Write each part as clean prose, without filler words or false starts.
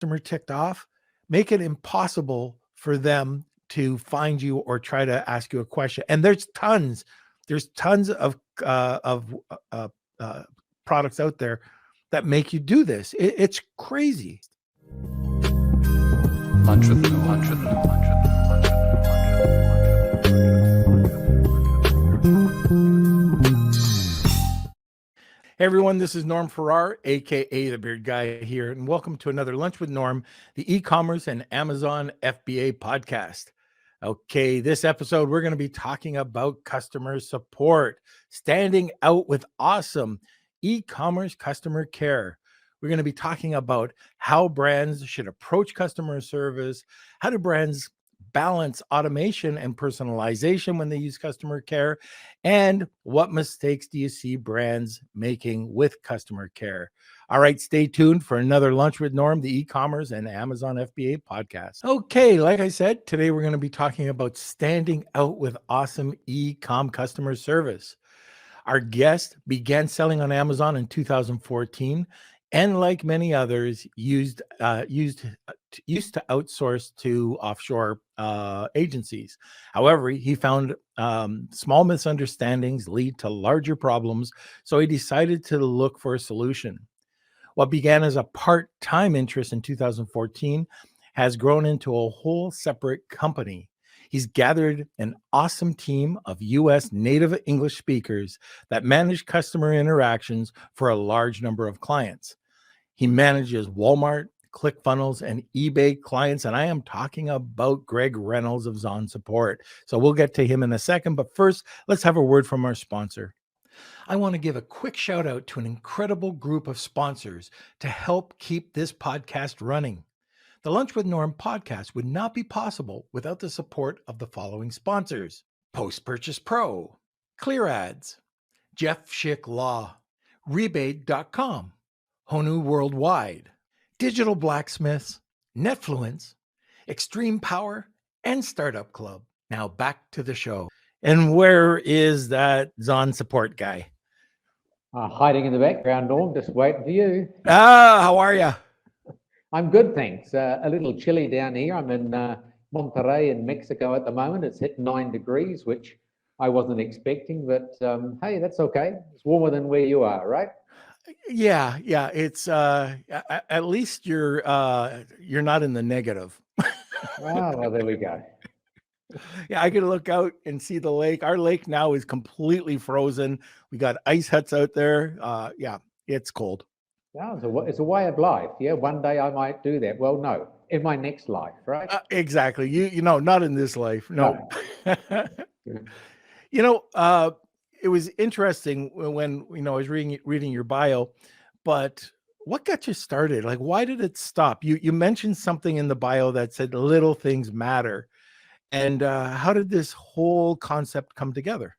customer ticked off, make it impossible for them to find you or try to ask you a question. And there's tons of uh, uh, products out there that make you do this. It's crazy. Lunch with Norm. Hey everyone, this is Norm Farrar, aka the Beard Guy here, and welcome to another Lunch with Norm, the e-commerce and Amazon FBA podcast. Okay, this episode we're going to be talking about customer support, standing out with awesome e-commerce customer care. We're going to be talking about how brands should approach customer service, how do brands balance automation and personalization when they use customer care, and what mistakes do you see brands making with customer care? All right, stay tuned for another Lunch with Norm, the e-commerce and Amazon FBA podcast. Okay, like I said, today we're going to be talking about standing out with awesome e-com customer service. Our guest began selling on Amazon in 2014, and like many others, used to outsource to offshore agencies. However, he found small misunderstandings lead to larger problems, so he decided to look for a solution. What began as a part-time interest in 2014 has grown into a whole separate company. He's gathered an awesome team of U.S. native English speakers that manage customer interactions for a large number of clients. He manages Walmart, ClickFunnels, and eBay clients, and I am talking about Greg Reynolds of Zon Support. So we'll get to him in a second, but first, let's have a word from our sponsor. I want to give a quick shout out to an incredible group of sponsors to help keep this podcast running. The Lunch with Norm podcast would not be possible without the support of the following sponsors: Post Purchase Pro, Clear Ads, Jeff Schick Law, Rebate.com, Honu Worldwide, Digital Blacksmiths, Netfluence, Extreme Power, and Startup Club. Now back to the show. And where is that Zon Support guy? Hiding in the background, Norm, just waiting for you. How are you? I'm good, thanks. A little chilly down here. I'm in Monterrey in Mexico at the moment. It's hit 9 degrees, which I wasn't expecting, but hey, that's okay. It's warmer than where you are, right? Yeah. It's at least you're not in the negative. Well, there we go. Yeah, I can look out and see the lake. Our lake now is completely frozen. We got ice huts out there. Yeah, it's cold. Yeah, it's a way of life. Yeah, one day I might do that. Well, no, in my next life, right? Exactly. You know, not in this life. No. It was interesting when I was reading your bio, but what got you started? Like, why did it stop? You mentioned something in the bio that said little things matter. And how did this whole concept come together?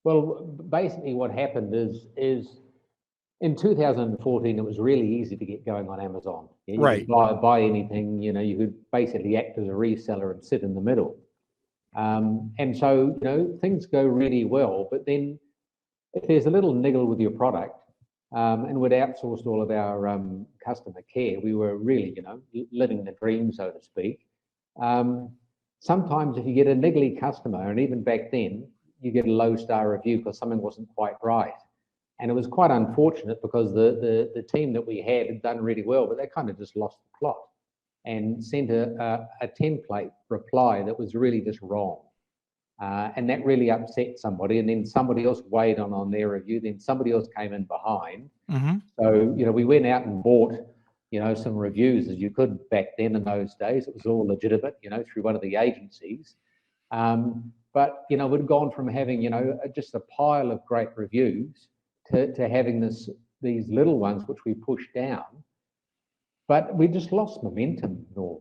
Well, basically what happened is in 2014, it was really easy to get going on Amazon. You Right. could buy anything, you could basically act as a reseller and sit in the middle. And so, things go really well, but then if there's a little niggle with your product, and we'd outsourced all of our customer care, we were really, living the dream, so to speak. Sometimes if you get a niggly customer, and even back then, you get a low star review because something wasn't quite right. And it was quite unfortunate because the team that we had done really well, but they kind of just lost the plot and sent a template reply that was really just wrong. And that really upset somebody. And then somebody else weighed on their review. Then somebody else came in behind. Mm-hmm. So, we went out and bought, some reviews as you could back then in those days. It was all legitimate, through one of the agencies. But, we'd gone from having, just a pile of great reviews to having these little ones, which we pushed down. But we just lost momentum, Norm,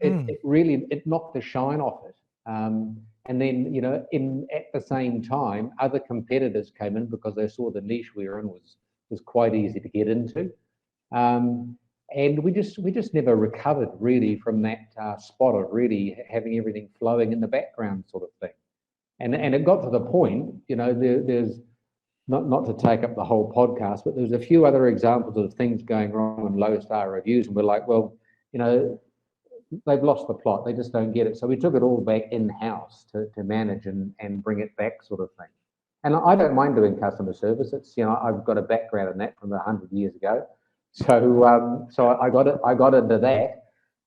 It really knocked the shine off it. And then, at the same time, other competitors came in because they saw the niche we were in was quite easy to get into. And we just never recovered really from that spot of really having everything flowing in the background sort of thing. And it got to the point, there's not to take up the whole podcast, but there's a few other examples of things going wrong and low star reviews. And we're like, well, they've lost the plot. They just don't get it. So we took it all back in-house to manage and bring it back, sort of thing. And I don't mind doing customer service. It's, I've got a background in that from 100 years ago. So I got into that.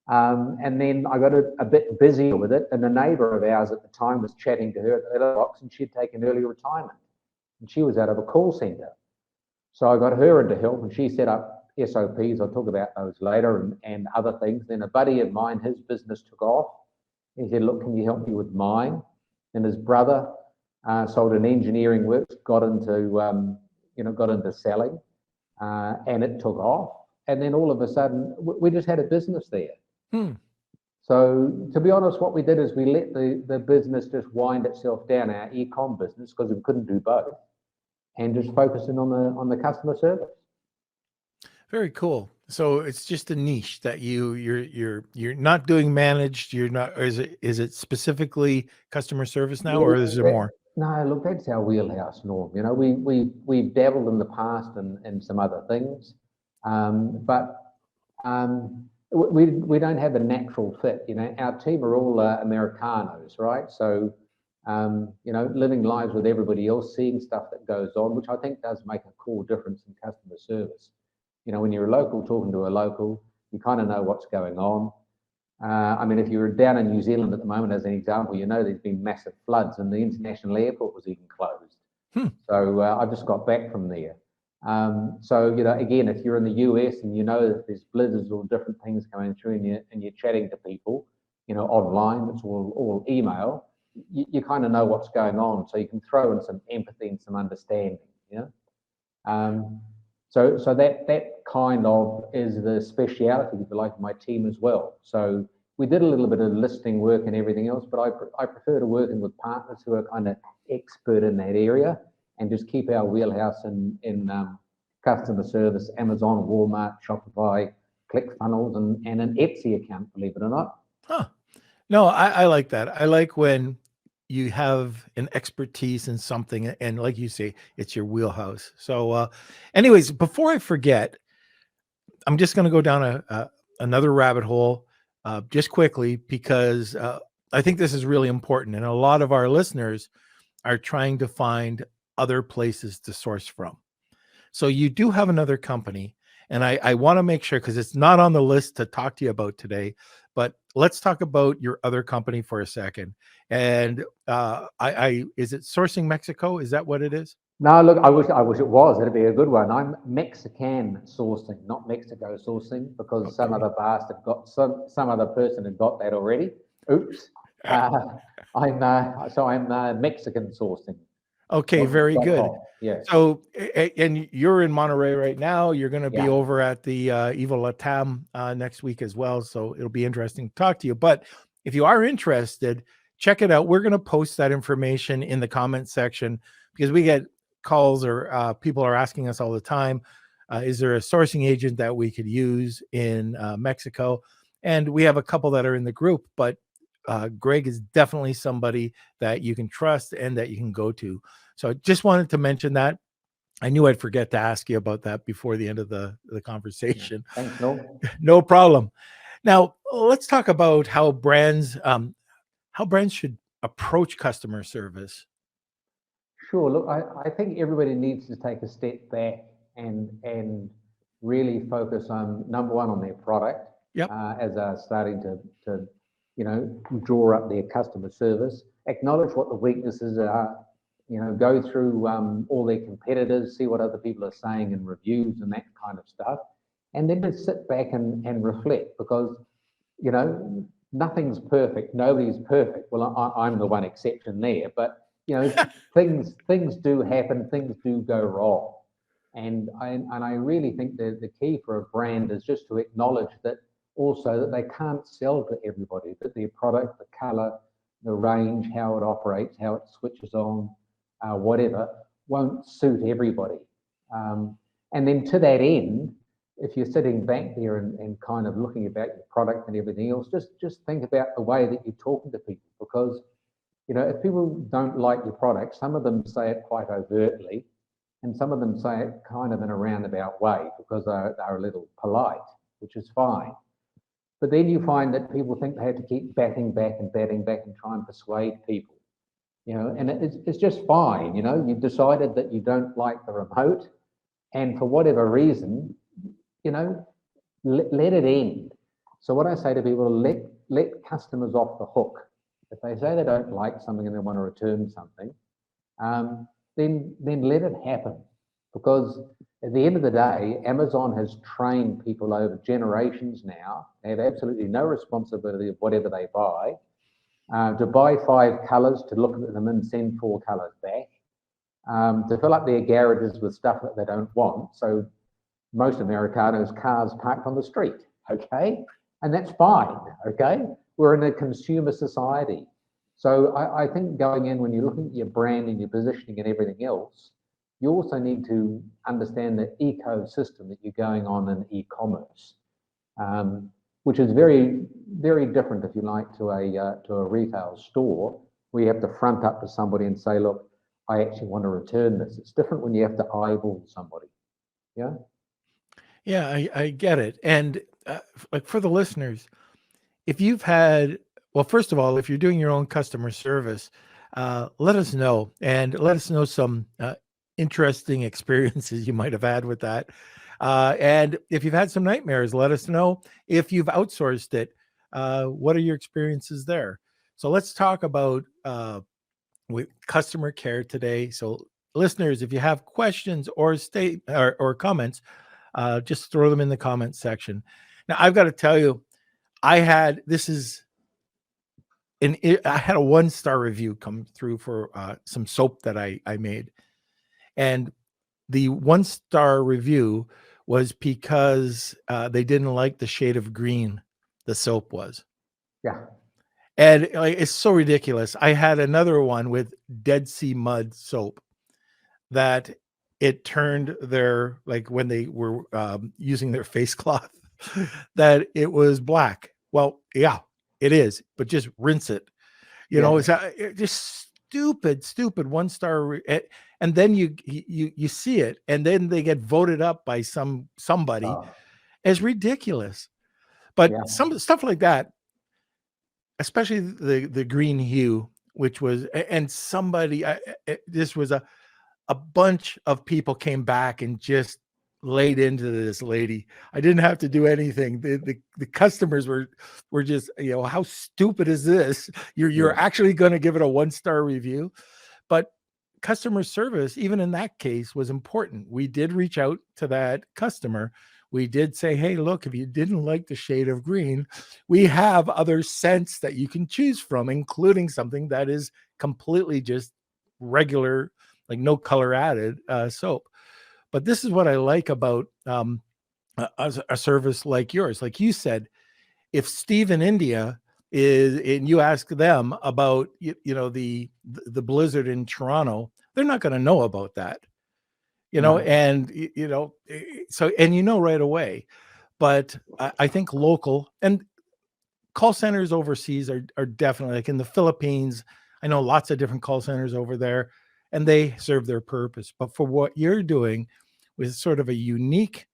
And then I got a bit busier with it. And a neighbour of ours at the time was chatting to her at the letterbox, and she'd taken early retirement. And she was out of a call centre. So I got her into help, and she set up SOPs. I'll talk about those later, and other things. Then a buddy of mine, his business took off. He said, look, can you help me with mine? And his brother sold an engineering works, got into selling, and it took off. And then all of a sudden, we just had a business there. So to be honest, what we did is we let the business just wind itself down, our e-com business, because we couldn't do both, and just focusing on the customer service. Very cool. So it's just a niche that you're not doing managed. You're not. Or is it specifically customer service now, or is there more? No, look, that's our wheelhouse, Norm. We've dabbled in the past and some other things, but we don't have a natural fit. Our team are all Americanos, right? So living lives with everybody else, seeing stuff that goes on, which I think does make a core difference in customer service. When you're a local talking to a local, you kind of know what's going on. If you're down in New Zealand at the moment, as an example, there's been massive floods and the international airport was even closed. So I just got back from there. Again, if you're in the US and that there's blizzards or different things coming through, and you're chatting to people, online, it's all email, you kind of know what's going on, so you can throw in some empathy and some understanding. So that kind of is the speciality, if you like, of my team as well. So we did a little bit of listing work and everything else, but I prefer to working with partners who are kind of expert in that area, and just keep our wheelhouse in customer service, Amazon, Walmart, Shopify, ClickFunnels, and an Etsy account, believe it or not. No, I like that. I like when you have an expertise in something, and like you say, it's your wheelhouse. So anyways, before I forget, I'm just going to go down another rabbit hole just quickly, because I think this is really important, and a lot of our listeners are trying to find other places to source from. So you do have another company, and I want to make sure, because it's not on the list to talk to you about today, but let's talk about your other company for a second. And is it Sourcing Mexico? Is that what it is? No, look, I wish it was. It'd be a good one. I'm Mexican sourcing, not Mexico sourcing, because some other bastard some other person had got that already. Oops. I'm Mexican sourcing. Okay, very good. Yeah. So, and you're in Monterey right now. You're going to be over at the Evo Latam next week as well. So it'll be interesting to talk to you. But if you are interested, check it out. We're going to post that information in the comment section, because we get calls, or people are asking us all the time, is there a sourcing agent that we could use in Mexico? And we have a couple that are in the group, but Greg is definitely somebody that you can trust and that you can go to. So I just wanted to mention that. I knew I'd forget to ask you about that before the end of the conversation. Thanks, Noel. No problem. Now let's talk about how brands should approach customer service. Sure. Look, I think everybody needs to take a step back and really focus on, number one, on their product. Yep. As they're starting to draw up their customer service, acknowledge what the weaknesses are, go through all their competitors, see what other people are saying in reviews and that kind of stuff, and then just sit back and reflect, because nothing's perfect, nobody's perfect. Well, I'm the one exception there, but things do happen, things do go wrong, and I really think that the key for a brand is just to acknowledge that, also, that they can't sell to everybody, that their product, the color, the range, how it operates, how it switches on, whatever, won't suit everybody. And then to that end, if you're sitting back there and kind of looking about your product and everything else, just think about the way that you're talking to people, because if people don't like your product, some of them say it quite overtly, and some of them say it kind of in a roundabout way because they're a little polite, which is fine. But then you find that people think they have to keep batting back and try and persuade people, and it's just fine. You've decided that you don't like the remote, and for whatever reason, let it end. So what I say to people, let customers off the hook. If they say they don't like something and they want to return something, then let it happen. Because at the end of the day, Amazon has trained people over generations now. They have absolutely no responsibility of whatever they buy. To buy 5 colours, to look at them and send 4 colours back. To fill up their garages with stuff that they don't want. So most Americanos' cars parked on the street, okay? And that's fine, okay? We're in a consumer society. So I think going in, when you're looking at your brand and your positioning and everything else, you also need to understand the ecosystem that you're going on in e-commerce, which is very, very different, if you like, to a retail store where you have to front up to somebody and say, look, I actually want to return this. It's different when you have to eyeball somebody. Yeah. Yeah, I get it. And like for the listeners, if you've had, well, first of all, if you're doing your own customer service, let us know, and let us know some interesting experiences you might have had with that. And if you've had some nightmares, let us know. If you've outsourced it, what are your experiences there? So let's talk about with customer care today. So listeners, if you have questions or or comments, just throw them in the comments section. Now, I've got to tell you, I had a 1-star review come through for some soap that I made, and the 1-star review was because they didn't like the shade of green the soap was. Yeah. And like, it's so ridiculous. I had another one with Dead Sea Mud soap that it turned their, like when they were using their face cloth, that it was black. Well, yeah, it is, but just rinse it. It's just stupid 1-star. And then you see it, and then they get voted up by somebody as ridiculous. But some of the stuff like that, especially the green hue, which was, and somebody, this was a bunch of people came back and just laid into this lady. I didn't have to do anything. The customers were just, how stupid is this? You're actually going to give it a 1-star review. But customer service, even in that case, was important. We did reach out to that customer. We did say, hey, look, if you didn't like the shade of green, we have other scents that you can choose from, including something that is completely just regular, like no color added soap. But this is what I like about a service like yours. Like you said, if Steve in India is, and you ask them about, the blizzard in Toronto, they're not going to know about that, and, so, and right away. But I think local and call centers overseas are definitely, like in the Philippines, I know lots of different call centers over there, and they serve their purpose. But for what you're doing with sort of a unique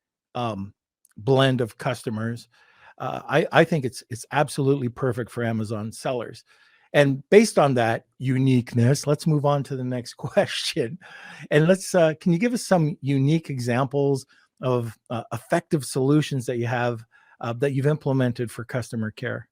blend of customers, I think it's absolutely perfect for Amazon sellers. And based on that uniqueness, let's move on to the next question. And can you give us some unique examples of effective solutions that you have that you've implemented for customer care?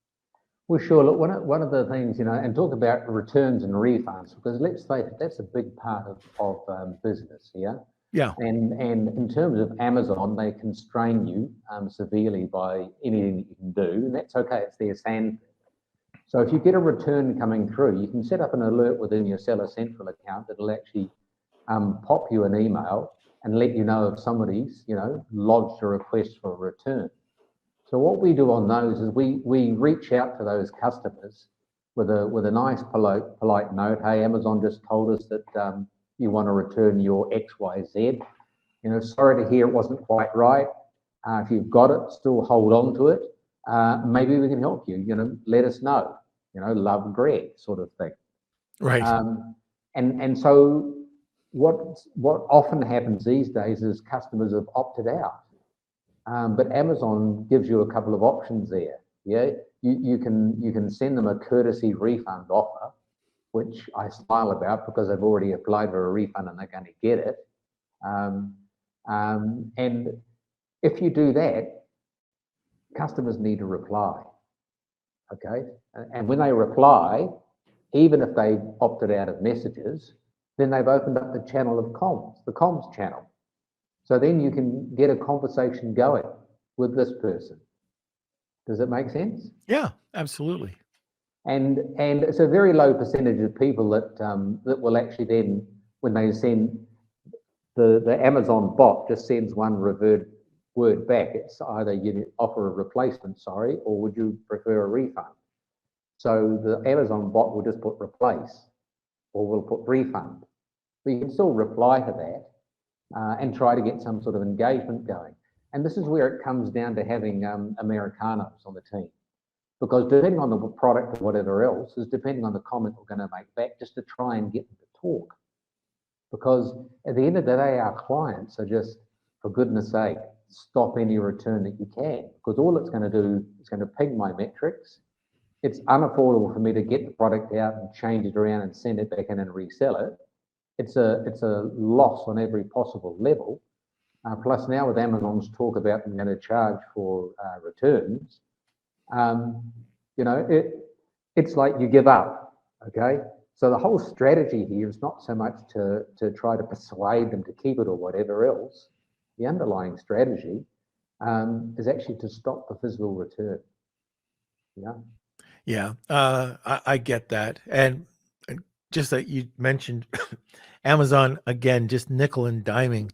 Well, sure. Look, one of the things, and talk about returns and refunds, because let's face it, that's a big part of business, yeah? Yeah. And in terms of Amazon, they constrain you severely by anything that you can do, and that's okay, it's their sandpit. So if you get a return coming through, you can set up an alert within your Seller Central account that'll actually pop you an email and let you know if somebody's, lodged a request for a return. So what we do on those is we reach out to those customers with a nice polite note. Hey, Amazon just told us that you want to return your XYZ. Sorry to hear it wasn't quite right. If you've got it, still hold on to it. Maybe we can help you. Let us know. Love, Greg, sort of thing. Right. And so what often happens these days is customers have opted out. But Amazon gives you a couple of options there. Yeah, you can send them a courtesy refund offer, which I smile about because they've already applied for a refund and they're going to get it. And if you do that, customers need to reply. Okay, and when they reply, even if they've opted out of messages, then they've opened up the channel of comms, the comms channel. So then you can get a conversation going with this person. Does it make sense? Yeah, absolutely. And it's a very low percentage of people that that will actually then, when they send the Amazon bot just sends one revert word back. It's either you offer a replacement, sorry, or would you prefer a refund? So the Amazon bot will just put replace, or will put refund. But you can still reply to that and try to get some sort of engagement going. And this is where it comes down to having Americanos on the team. Because depending on the product or whatever else is depending on the comment we're going to make back, just to try and get them to talk. Because at the end of the day, our clients are just, for goodness sake, stop any return that you can. Because all it's going to do is going to ping my metrics. It's unaffordable for me to get the product out and change it around and send it back in and resell it. It's a loss on every possible level. Plus now with Amazon's talk about them going to charge for returns, you know, it's like you give up, okay? So the whole strategy here is not so much to try to persuade them to keep it or whatever else. The underlying strategy is actually to stop the physical return. Yeah. Yeah, I get that. And just that you mentioned Amazon again, just nickel and diming.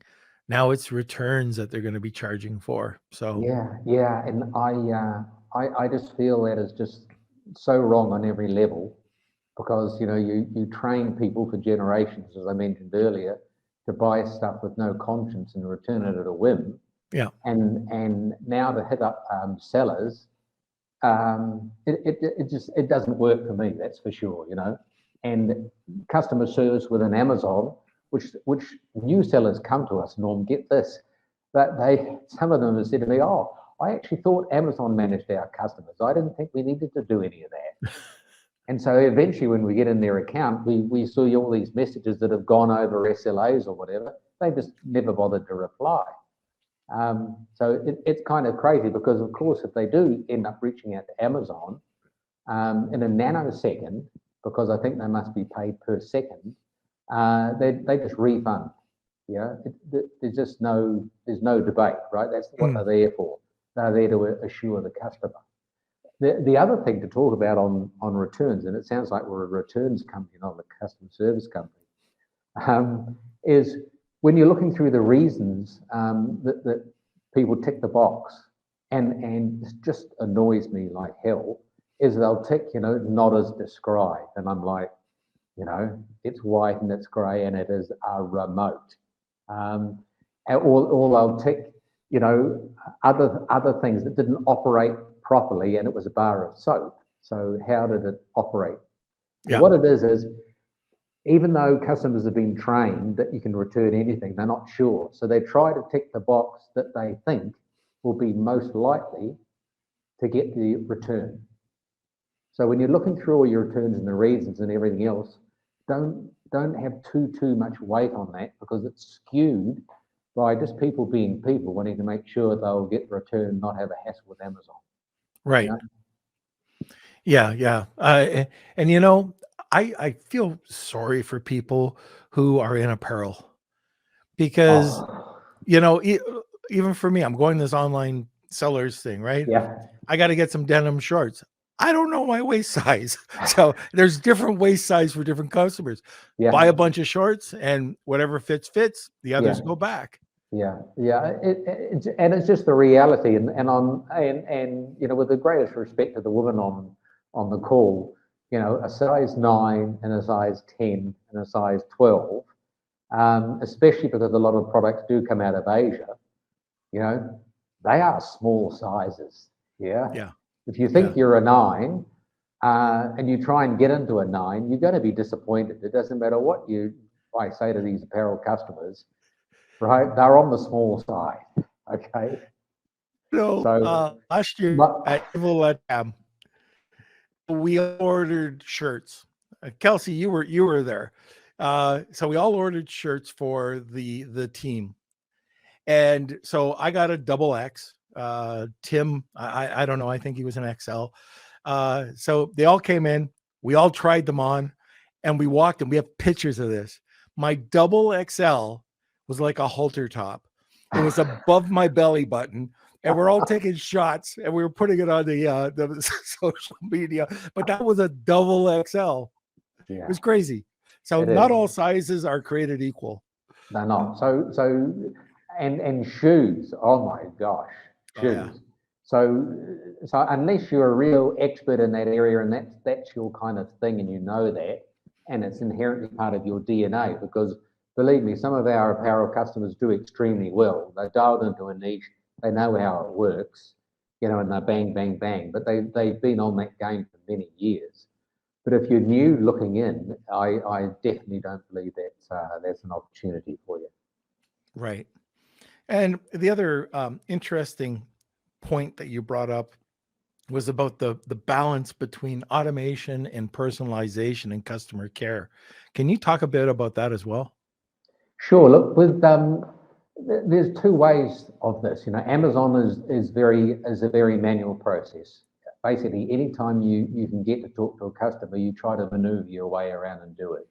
Now it's returns that they're going to be charging for. So Yeah, and I just feel that is just so wrong on every level, because you know you train people for generations, as I mentioned earlier, to buy stuff with no conscience and return it at a whim. yeah, And now to hit up sellers, it doesn't work for me. That's for sure. You know, and customer service with an Amazon, which new sellers come to us, Norm, get this, that some of them have said to me, oh, I actually thought Amazon managed our customers. I didn't think we needed to do any of that. And so eventually when we get in their account, we see all these messages that have gone over SLAs or whatever. They just never bothered to reply. So it's kind of crazy, because of course, if they do end up reaching out to Amazon in a nanosecond, because I think they must be paid per second, they just refund. Yeah, there's no debate, right? That's what they're there for. They're there to assure the customer. The other thing to talk about on returns, and it sounds like we're a returns company, not a customer service company, is when you're looking through the reasons that people tick the box, and it just annoys me like hell, is they'll tick, you know, not as described, and I'm like, you know, it's white and it's grey and it is a remote, or they'll tick, you know, other things that didn't operate properly, and it was a bar of soap. So how did it operate? yeah, What it is even though customers have been trained that you can return anything, they're not sure. So they try to tick the box that they think will be most likely to get the return. So when you're looking through all your returns and the reasons and everything else, don't have too much weight on that, because it's skewed by just people being people, wanting to make sure they'll get the return, not have a hassle with Amazon. right. You know? Yeah. And you know, I feel sorry for people who are in apparel, because, Oh, you know, even for me, I'm going this online sellers thing, right? yeah, I got to get some denim shorts. I don't know my waist size. So there's different waist size for different customers. Buy yeah, a bunch of shorts, and whatever fits. The others yeah. go back. Yeah. It's just the reality, and you know, with the greatest respect to the woman on the call, you know, a size 9 and a size 10 and a size 12, especially because a lot of products do come out of Asia, you know, they are small sizes. Yeah. Yeah. If you Yeah. think you're a 9 and you try and get into a 9, you're going to be disappointed. It doesn't matter what I say to these apparel customers. Right, they're on the small side. Okay, So So, last year but at Evil we ordered shirts. Kelsey, you were there. So we all ordered shirts for the team, and so I got a double X. Tim, I don't know. I think he was an XL. So they all came in. We all tried them on, and we walked. And we have pictures of this. My double XL was like a halter top. It was above my belly button, and we're all taking shots, and we were putting it on the social media. But that was a double XL. It yeah, was crazy. So it not is. all sizes are created equal. They're not. And shoes. Oh my gosh, Oh yeah. shoes. So, so unless you're a real expert in that area and that's your kind of thing, and you know that, and it's inherently part of your DNA, because believe me, some of our apparel customers do extremely well. They're dialed into a niche. They know how it works, and they're bang, bang, bang. But they've been on that game for many years. But if you're new looking in, I definitely don't believe that's an opportunity for you. Right. And the other interesting point that you brought up was about the balance between automation and personalization and customer care. Can you talk a bit about that as well? Sure. Look, there's two ways of this. Amazon is a very manual process. Basically, anytime you can get to talk to a customer, you try to maneuver your way around and do it.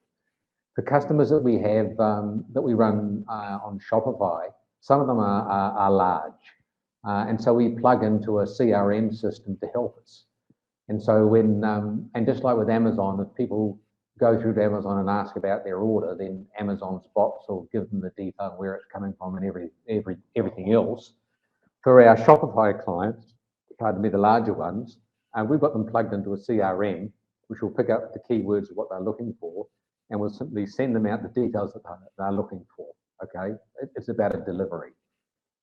The customers that we have that we run on Shopify, some of them are large, and so we plug into a CRM system to help us. And so and just like with Amazon, if people go through to Amazon and ask about their order, then Amazon's bots will give them the detail where it's coming from and everything else. For our Shopify clients, pardon me, the larger ones, we've got them plugged into a CRM, which will pick up the keywords of what they're looking for, and we'll simply send them out the details that they're looking for. Okay, it's about a delivery.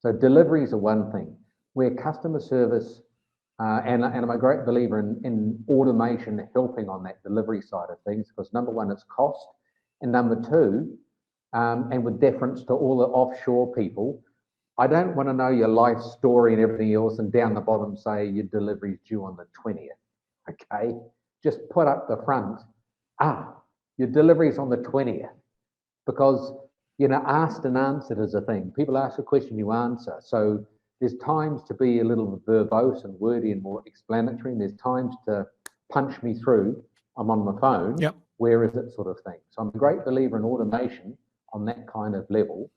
So deliveries are one thing. Where customer service, and I'm a great believer in automation helping on that delivery side of things, because number one, it's cost, and number two, and with deference to all the offshore people, I don't want to know your life story and everything else, and down the bottom say your delivery's due on the 20th. Okay, just put up the front, your delivery's on the 20th, because asked and answered is a thing. People ask a question, you answer. So there's times to be a little verbose and wordy and more explanatory, and there's times to punch me through. I'm on my phone. Yep. Where is it, sort of thing. So I'm a great believer in automation on that kind of level.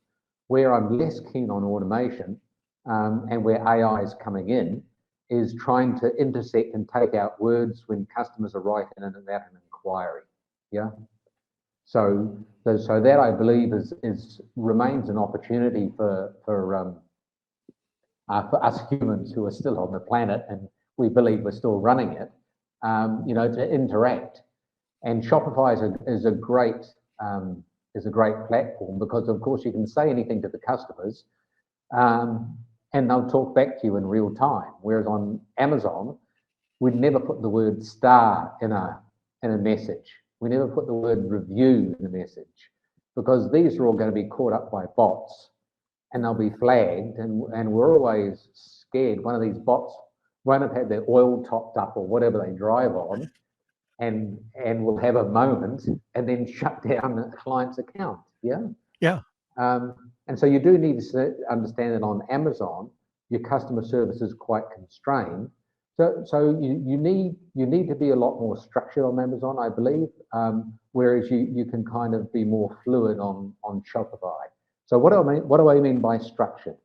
Where I'm less keen on automation, and where AI is coming in, is trying to intersect and take out words when customers are writing in about an inquiry. Yeah. So that, I believe, is remains an opportunity for us humans who are still on the planet, and we believe we're still running it, to interact. And Shopify is a great platform, because of course you can say anything to the customers, and they'll talk back to you in real time. Whereas on Amazon, we'd never put the word star in a message. We never put the word review in a message, because these are all going to be caught up by bots, and they'll be flagged, and we're always scared one of these bots won't have had their oil topped up or whatever they drive on, and will have a moment and then shut down the client's account. Yeah. Yeah. And so you do need to understand that on Amazon, your customer service is quite constrained. So you need to be a lot more structured on Amazon, I believe, whereas you can kind of be more fluid on Shopify. So what do I mean by structured?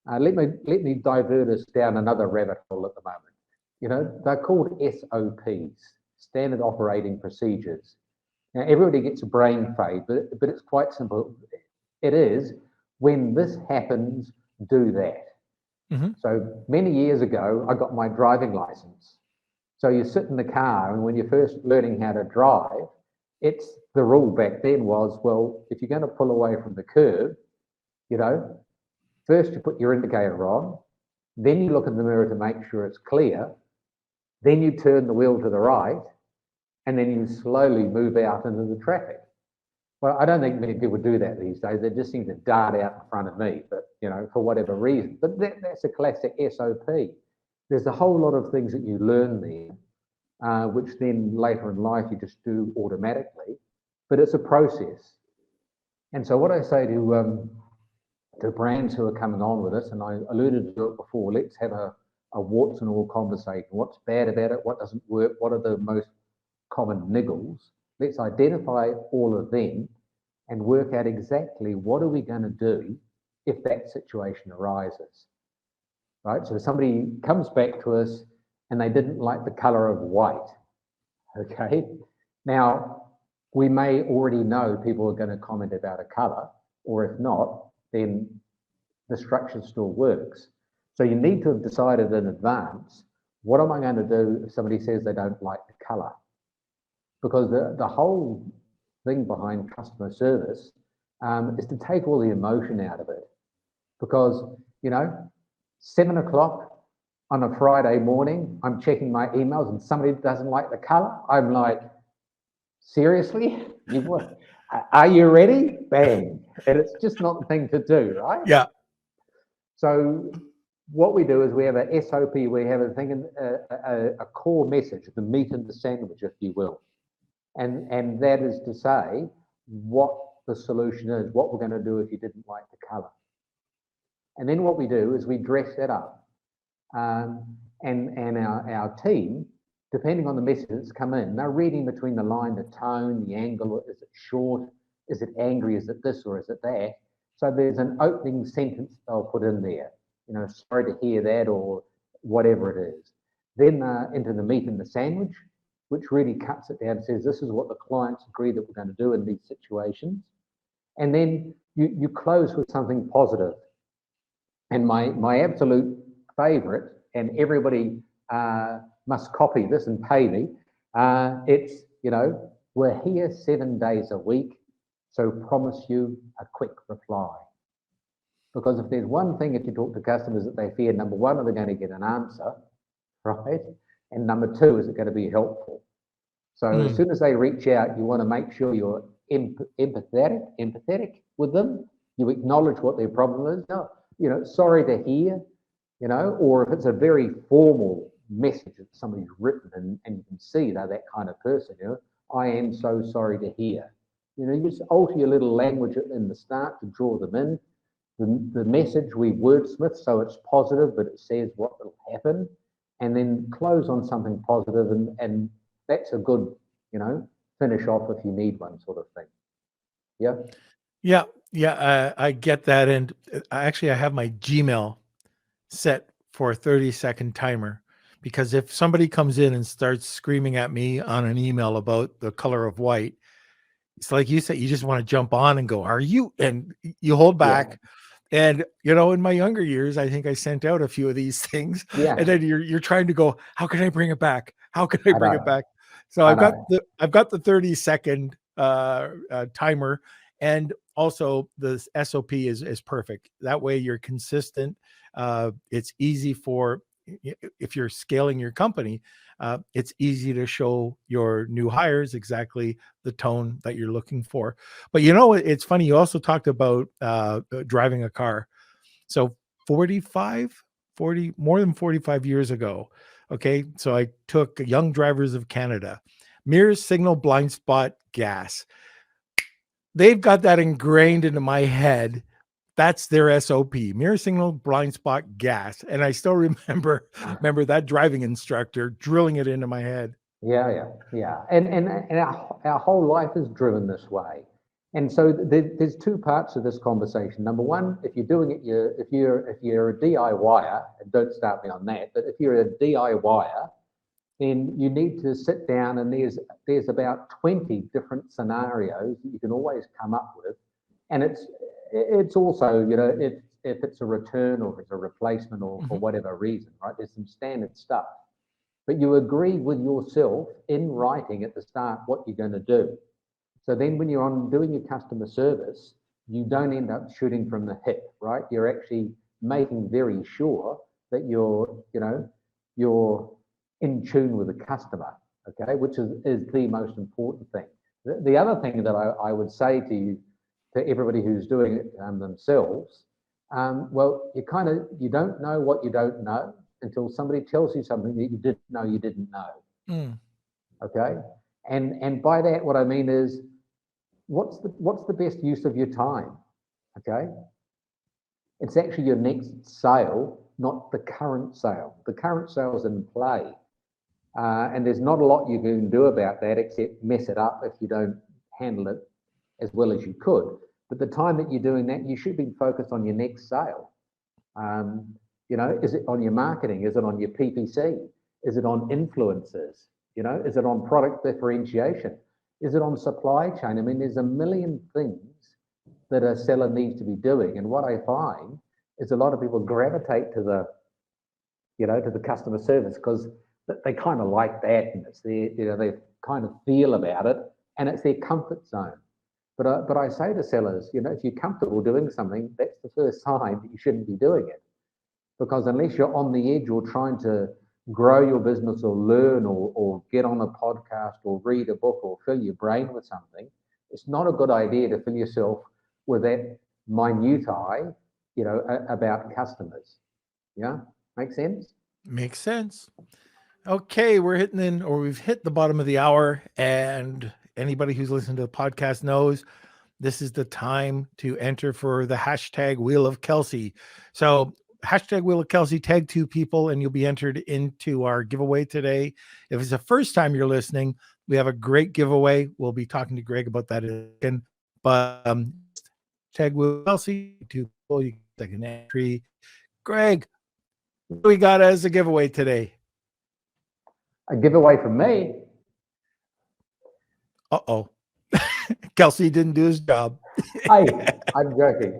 Let me divert us down another rabbit hole at the moment. They're called SOPs, standard operating procedures. Now everybody gets a brain fade, but it's quite simple. It is, when this happens, do that. Mm-hmm. So many years ago, I got my driving license. So you sit in the car, and when you're first learning how to drive, the rule back then was, well, if you're going to pull away from the curb, first you put your indicator on, then you look in the mirror to make sure it's clear, then you turn the wheel to the right, and then you slowly move out into the traffic. Well, I don't think many people do that these days. They just seem to dart out in front of me, but for whatever reason. But that's a classic SOP. There's a whole lot of things that you learn there, which then later in life you just do automatically. But it's a process. And so what I say to brands who are coming on with us, and I alluded to it before, let's have a warts and all conversation. What's bad about it? What doesn't work? What are the most common niggles? Let's identify all of them and work out exactly what are we going to do if that situation arises, right? So somebody comes back to us and they didn't like the color of white, okay? Now, we may already know people are going to comment about a color, or if not, then the structure still works. So you need to have decided in advance, what am I going to do if somebody says they don't like the color? Because the whole thing behind customer service is to take all the emotion out of it. Because, 7 o'clock on a Friday morning, I'm checking my emails and somebody doesn't like the color. I'm like, seriously? Are you ready? Bang. And it's just not the thing to do, right? Yeah. So what we do is we have a SOP, we have a core message, the meat and the sandwich, if you will. And that is to say what the solution is, what we're going to do if you didn't like the color. And then what we do is we dress that up. And our team, depending on the message that's come in, they're reading between the line, the tone, the angle, is it short, is it angry, is it this or is it that? So there's an opening sentence they'll put in there, sorry to hear that or whatever it is. Then into the meat and the sandwich, which really cuts it down and says, this is what the clients agree that we're going to do in these situations. And then you close with something positive. And my absolute favorite, and everybody must copy this and pay me, it's, we're here 7 days a week, so promise you a quick reply. Because if there's one thing, if you talk to customers that they fear, number one, are they going to get an answer, right? And number two, is it going to be helpful? So as soon as they reach out, you want to make sure you're empathetic with them. You acknowledge what their problem is. No, sorry to hear, or if it's a very formal message that somebody's written and you can see they're that kind of person, I am so sorry to hear. You just alter your little language in the start to draw them in. The message we wordsmith so it's positive, but it says what will happen, and then close on something positive, and that's a good, finish off if you need one, sort of thing. Yeah. Yeah. I get that. And I have my Gmail set for a 30-second timer, because if somebody comes in and starts screaming at me on an email about the color of white, it's like you said, you just want to jump on and go, are you? And you hold back. Yeah. And, in my younger years, I think I sent out a few of these things. Yeah. And then you're trying to go, how can I bring it back? How can I bring it back? So I've got the 30-second timer, and also the SOP is perfect. That way you're consistent. It's easy if you're scaling your company, it's easy to show your new hires exactly the tone that you're looking for. But it's funny, you also talked about driving a car. So more than 45 years ago, okay, so I took Young Drivers of Canada, mirror, signal, blind spot, gas. They've got that ingrained into my head. That's their SOP: mirror, signal, blind spot, gas. And I still remember that driving instructor drilling it into my head. Yeah. And our whole life is driven this way. And so there's two parts of this conversation. Number one, if you're doing it, if you're a DIYer, and don't start me on that, but if you're a DIYer, then you need to sit down, and there's about 20 different scenarios that you can always come up with. And it's also, if it's a return or if it's a replacement or for whatever reason, right? There's some standard stuff. But you agree with yourself in writing at the start what you're going to do. So then when you're on doing your customer service, you don't end up shooting from the hip, right? You're actually making very sure that you're in tune with the customer, okay? Which is the most important thing. The other thing that I would say to you, to everybody who's doing it themselves, well, you don't know what you don't know until somebody tells you something that you didn't know you didn't know. Mm. Okay, and by that, what I mean is, what's the best use of your time? Okay, it's actually your next sale, not the current sale. The current sale is in play. And there's not a lot you can do about that except mess it up if you don't handle it as well as you could. But the time that you're doing that, you should be focused on your next sale. Is it on your marketing? Is it on your PPC? Is it on influencers? Is it on product differentiation? Is it on supply chain? I mean, there's a million things that a seller needs to be doing. And what I find is a lot of people gravitate to the customer service because they kind of like that, and it's they kind of feel about it, and it's their comfort zone. But I say to sellers, if you're comfortable doing something, that's the first sign that you shouldn't be doing it, because unless you're on the edge or trying to grow your business or learn or get on a podcast or read a book or fill your brain with something, it's not a good idea to fill yourself with that minutiae, about customers. Yeah, make sense? Makes sense. Okay, we've hit the bottom of the hour, and anybody who's listened to the podcast knows this is the time to enter for the hashtag Wheel of Kelsey. So hashtag Wheel of Kelsey, tag 2 people, and you'll be entered into our giveaway today. If it's the first time you're listening, we have a great giveaway. We'll be talking to Greg about that again. But tag Wheel of Kelsey, 2 people, you can take an entry. Greg, what do we got as a giveaway today? A giveaway from me. Uh-oh. Kelsey didn't do his job. Hey, I'm joking.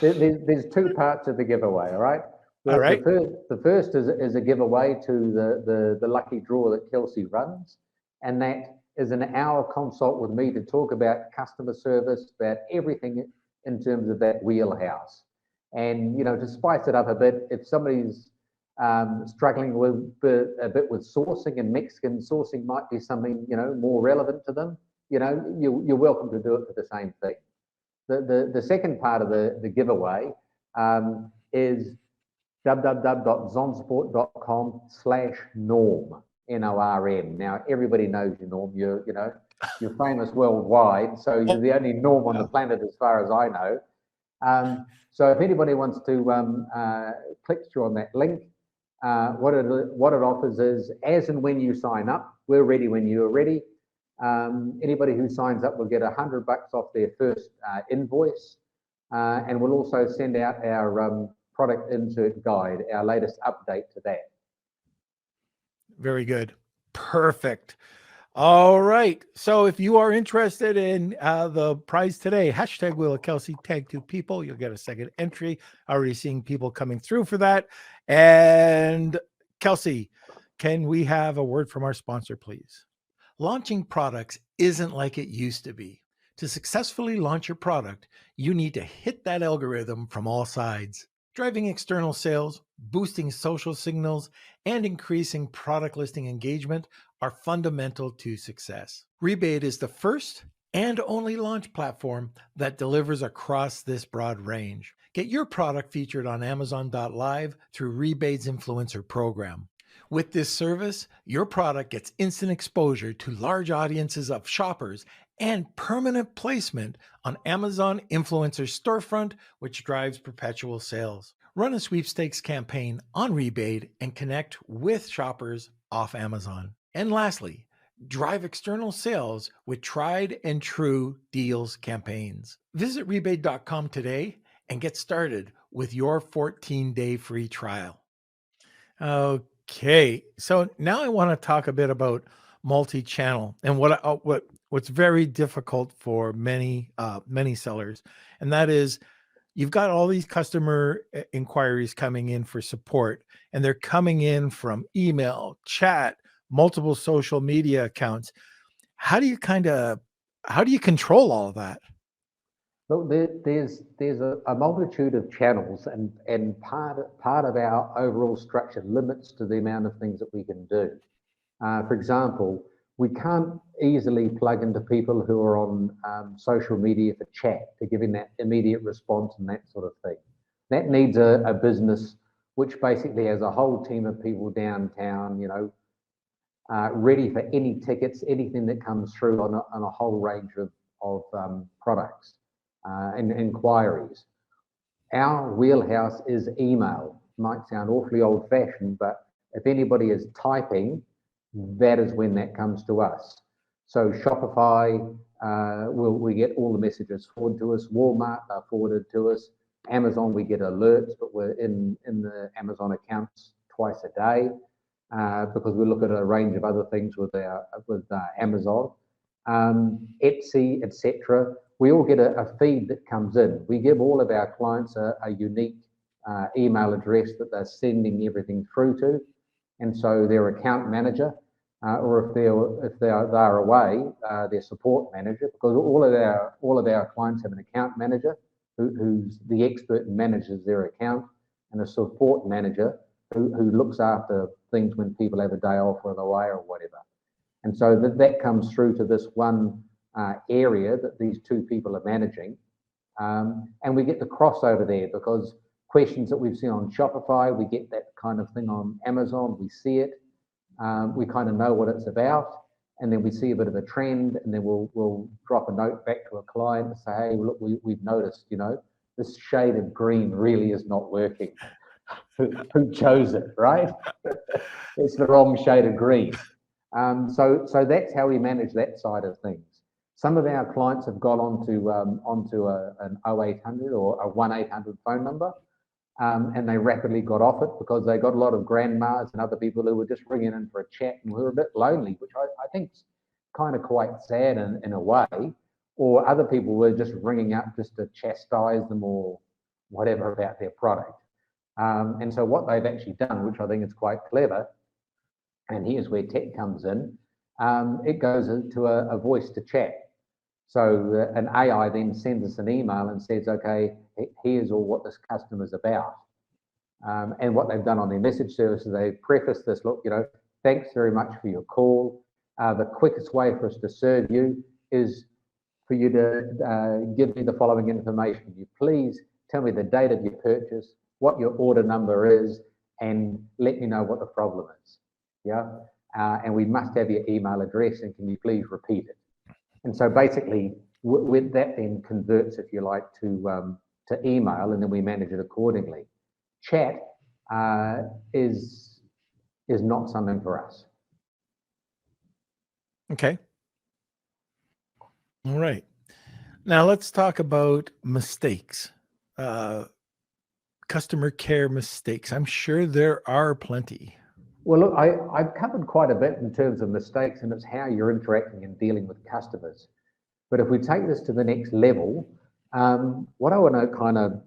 There's 2 parts of the giveaway, all right? All right. The first is a giveaway to the lucky draw that Kelsey runs, and that is an hour consult with me to talk about customer service, about everything in terms of that wheelhouse. And, to spice it up a bit, if somebody's struggling a bit with sourcing, and Mexican sourcing might be something, more relevant to them, you're welcome to do it for the same thing. The second part of the giveaway is www.zonsport.com/norm, NORM. Now, everybody knows you, Norm. You're famous worldwide, so you're the only Norm on the planet as far as I know. So if anybody wants to click through on that link, what it offers is, as and when you sign up, we're ready when you're ready. Anybody who signs up will get $100 off their first invoice, and we'll also send out our product insert guide, our latest update to that. Very good. Perfect. All right. So if you are interested in the prize today, hashtag Wheel of Kelsey, tag 2 people, you'll get a second entry. Already seeing people coming through for that. And Kelsey, can we have a word from our sponsor, please? Launching products isn't like it used to be. To successfully launch your product, you need to hit that algorithm from all sides. Driving external sales, boosting social signals, and increasing product listing engagement are fundamental to success. Rebate is the first and only launch platform that delivers across this broad range. Get your product featured on Amazon.live through Rebate's influencer program. With this service, your product gets instant exposure to large audiences of shoppers and permanent placement on Amazon Influencer Storefront, which drives perpetual sales. Run a sweepstakes campaign on Rebate and connect with shoppers off Amazon. And lastly, drive external sales with tried and true deals campaigns. Visit rebate.com today and get started with your 14-day free trial. Okay, so now I want to talk a bit about multi-channel and what's very difficult for many sellers, and that is you've got all these customer inquiries coming in for support, and they're coming in from email, chat, multiple social media accounts. How do you control all of that? Look, there's a multitude of channels, and part of our overall structure limits to the amount of things that we can do. For example, we can't easily plug into people who are on social media for chat to give in that immediate response and that sort of thing. That needs a business which basically has a whole team of people downtown, ready for any tickets, anything that comes through on a whole range of products and inquiries. Our wheelhouse is email. Might sound awfully old-fashioned, but if anybody is typing, that is when that comes to us. So Shopify, we get all the messages forwarded to us. Walmart are forwarded to us. Amazon, we get alerts, but we're in the Amazon accounts twice a day because we look at a range of other things with Amazon. Etsy, etc. We all get a feed that comes in. We give all of our clients a unique email address that they're sending everything through to, and so their account manager, or if they're away, their support manager, because all of our clients have an account manager who's the expert and manages their account, and a support manager who looks after things when people have a day off or they're away or whatever. And so that comes through to this one area that these two people are managing. And we get the crossover there because questions that we've seen on Shopify, we get that kind of thing on Amazon, we see it, we kind of know what it's about, and then we see a bit of a trend, and then we'll drop a note back to a client and say, hey, look, we've noticed, this shade of green really is not working. Who chose it, right? It's the wrong shade of green. So that's how we manage that side of things. Some of our clients have got onto an 0800 or a 1-800 phone number, and they rapidly got off it because they got a lot of grandmas and other people who were just ringing in for a chat and were a bit lonely, which I think is kind of quite sad in a way. Or other people were just ringing up just to chastise them or whatever about their product. And so what they've actually done, which I think is quite clever, and here's where tech comes in, it goes into a voice to chat. So an AI then sends us an email and says, okay, here's all what this customer's about. And what they've done on their message services, they've prefaced this, look, thanks very much for your call. The quickest way for us to serve you is for you to give me the following information. You please tell me the date of your purchase, what your order number is, and let me know what the problem is. Yeah, and we must have your email address, and can you please repeat it? And so basically, with that then converts, if you like, to email, and then we manage it accordingly. Chat is not something for us. Okay. All right. Now let's talk about mistakes. Customer care mistakes. I'm sure there are plenty. Well, look, I've covered quite a bit in terms of mistakes, and it's how you're interacting and dealing with customers. But if we take this to the next level, what I want to kind of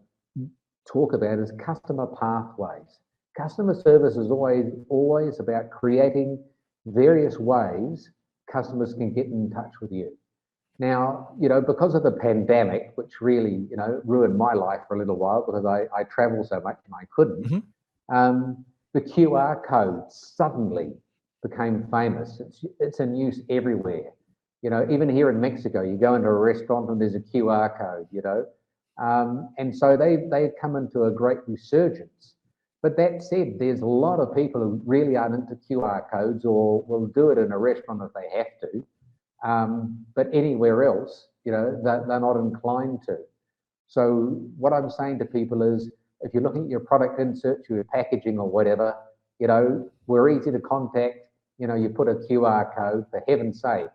talk about is customer pathways. Customer service is always about creating various ways customers can get in touch with you. Now, because of the pandemic, which really, ruined my life for a little while because I travel so much and I couldn't, the QR code suddenly became famous. It's in use everywhere. Even here in Mexico, you go into a restaurant and there's a QR code, and so they've come into a great resurgence. But that said, there's a lot of people who really aren't into QR codes or will do it in a restaurant if they have to. But anywhere else, they're not inclined to. So what I'm saying to people is, if you're looking at your product inserts, your packaging or whatever, we're easy to contact. You put a QR code, for heaven's sake,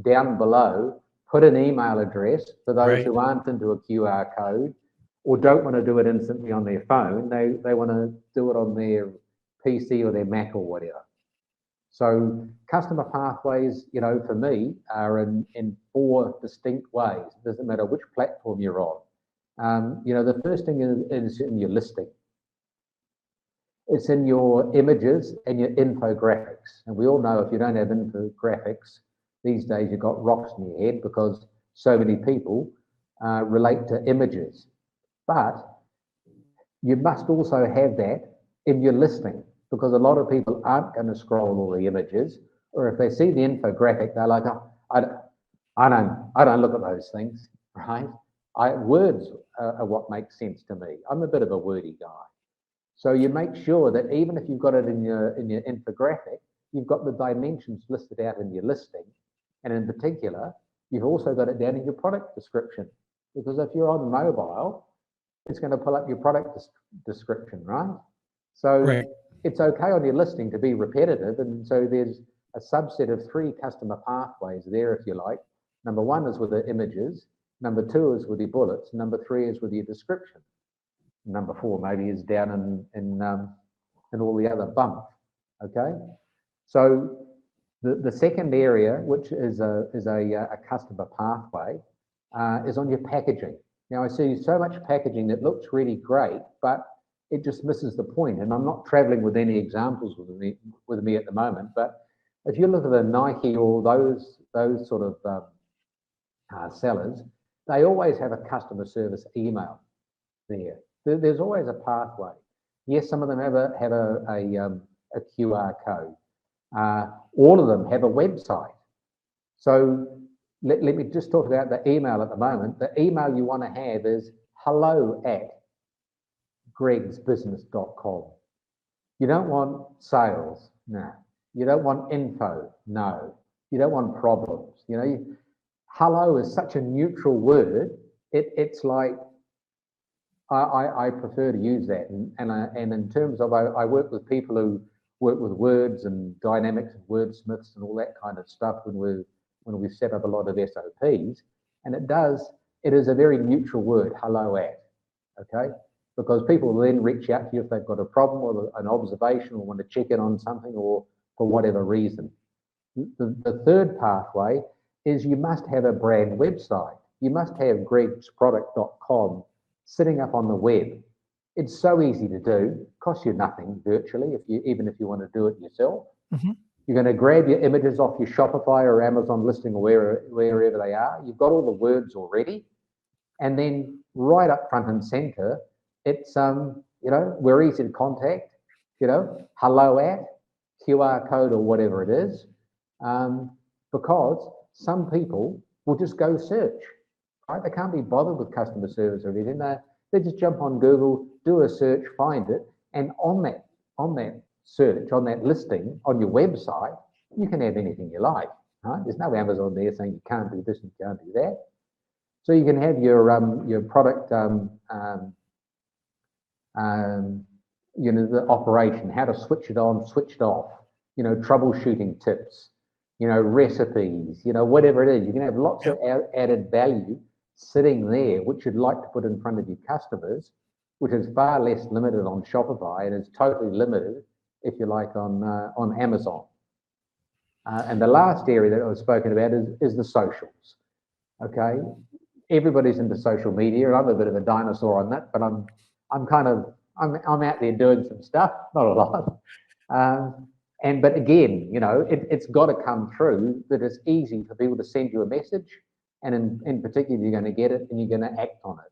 down below, put an email address for those who aren't into a QR code or don't want to do it instantly on their phone. They want to do it on their PC or their Mac or whatever. So customer pathways, for me, are in 4 distinct ways. It doesn't matter which platform you're on. The first thing is in your listing. It's in your images and your infographics. And we all know if you don't have infographics, these days you've got rocks in your head because so many people relate to images. But you must also have that in your listing because a lot of people aren't going to scroll all the images or if they see the infographic, they're like, oh, I don't look at those things, right? Words are what makes sense to me. I'm a bit of a wordy guy. So you make sure that even if you've got it in your infographic, you've got the dimensions listed out in your listing. And in particular, you've also got it down in your product description. Because if you're on mobile, it's going to pull up your product description, right? So it's okay on your listing to be repetitive. And so there's a subset of 3 customer pathways there, if you like. Number 1 is with the images. Number 2 is with your bullets. Number 3 is with your description. Number 4 maybe is down in all the other bump. Okay, so the second area, which is a customer pathway, is on your packaging. Now I see so much packaging that looks really great, but it just misses the point. And I'm not traveling with any examples with me at the moment, but if you look at a Nike or those sort of sellers, they always have a customer service email there. There's always a pathway. Yes, some of them have a QR code. All of them have a website. So let me just talk about the email at the moment. The email you want to have is hello@gregsbusiness.com. You don't want sales, no. You don't want info, no. You don't want problems. You know, hello is such a neutral word. It's like, I prefer to use that, and in terms of I work with people who work with words and dynamics and wordsmiths and all that kind of stuff when we set up a lot of SOPs, and it is a very neutral word, hello at, okay, because people will then reach out to you if they've got a problem or an observation or want to check in on something or for whatever reason. The third pathway is you must have a brand website. You must have gregsproduct.com sitting up on the web. It's so easy to do, costs you nothing virtually, even if you want to do it yourself. Mm-hmm. You're going to grab your images off your Shopify or Amazon listing or wherever they are. You've got all the words already. And then right up front and center, it's, we're easy to contact, hello at, QR code or whatever it is, because some people will just go search. Right? They can't be bothered with customer service or anything. They just jump on Google, do a search, find it, and on that search, on that listing, on your website, you can have anything you like. Right? There's no Amazon there saying you can't do this and you can't do that. So you can have your product, the operation, how to switch it on, switch it off, troubleshooting tips, recipes, whatever it is. You can have lots of added value sitting there, which you'd like to put in front of your customers, which is far less limited on Shopify and is totally limited, if you like, on Amazon. And the last area that I've spoken about is the socials. Okay, everybody's into social media, and I'm a bit of a dinosaur on that, but I'm out there doing some stuff, not a lot. But again, it's got to come through that it's easy for people to send you a message, and in particular, you're going to get it and you're going to act on it.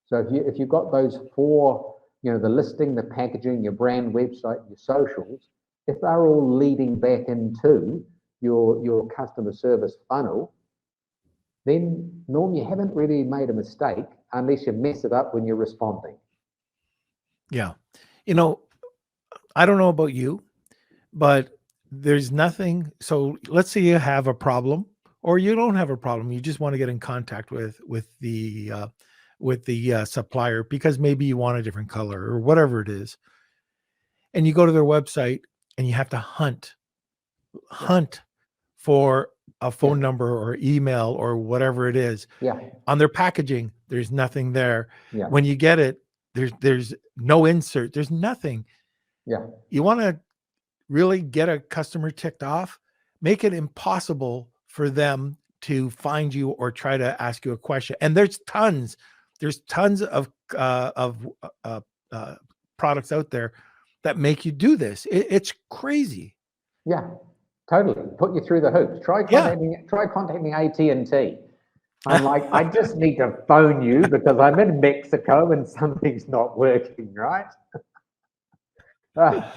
So if you've got those 4, the listing, the packaging, your brand website, your socials, if they're all leading back into your customer service funnel, then Norm, you haven't really made a mistake unless you mess it up when you're responding. Yeah. I don't know about you, but there's nothing. So let's say you have a problem or you don't have a problem. You just want to get in contact with the supplier because maybe you want a different color or whatever it is. And you go to their website and you have to hunt for a phone number or email or whatever it is. Yeah. On their packaging, there's nothing there. Yeah. When you get it, there's no insert. There's nothing. Yeah. You want to really get a customer ticked off, make it impossible for them to find you or try to ask you a question. And there's tons of products out there that make you do this. It's crazy. Yeah, totally. Put you through the hoops. Try contacting AT&T. I'm like, I just need to phone you because I'm in Mexico and something's not working, right?